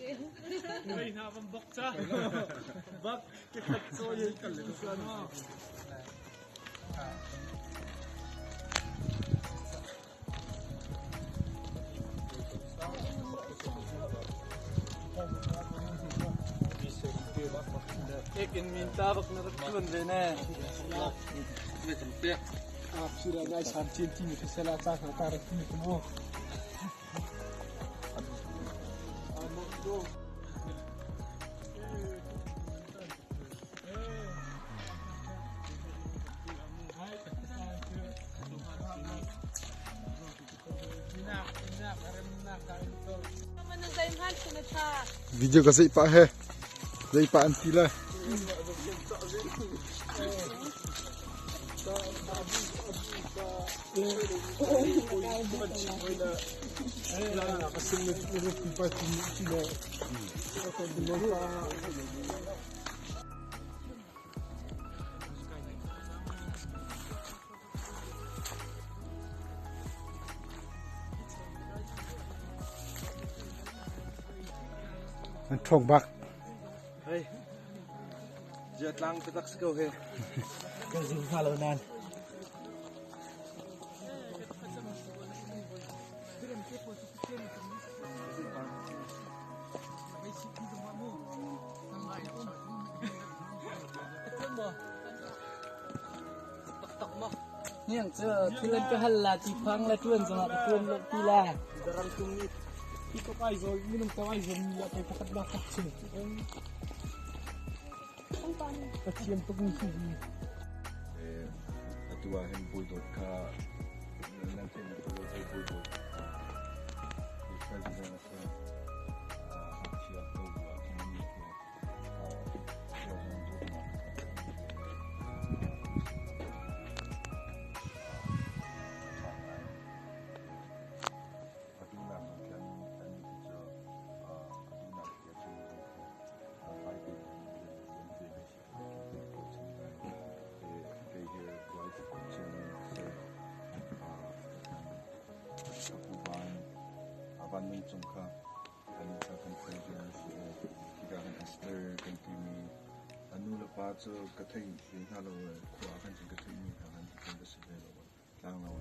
Ay, nakapambak siya. Bak, kitatso yun kalito sa ano. एक मिनटा बकना रखून देने में चलते आप सिरा गाय 3 cm से ला चाक रखा रखी तुमो video ka sa ipa he sa ipa antilaมันทองบักเฮ้ยเจ็ดลังไปตักสกิลเฮ้ก็สิฮาโลนันเนี่ยเจอเพื่อนก็ฮัลลาจีพังและเพื่อนสมัครเพื่อนลงกีฬาดรังตรงนี้ที่ก็ไปโซยมีน้ำตาไหลโซยมีอะไรพัดมาพัดเชื่อตะเชียมตรงนี้คือตัวเห็นบุยโดดค่ะนั่นเป็นตัวบุยโดดที่ใครจะได้นะครับหักเชือกตัวที่มีVan Nuam Peng dan akan kerjaan kita akan Esther dan Timmy anu lepas tu kata yang kalau khua akan kata ini akan kita bersedia lawan.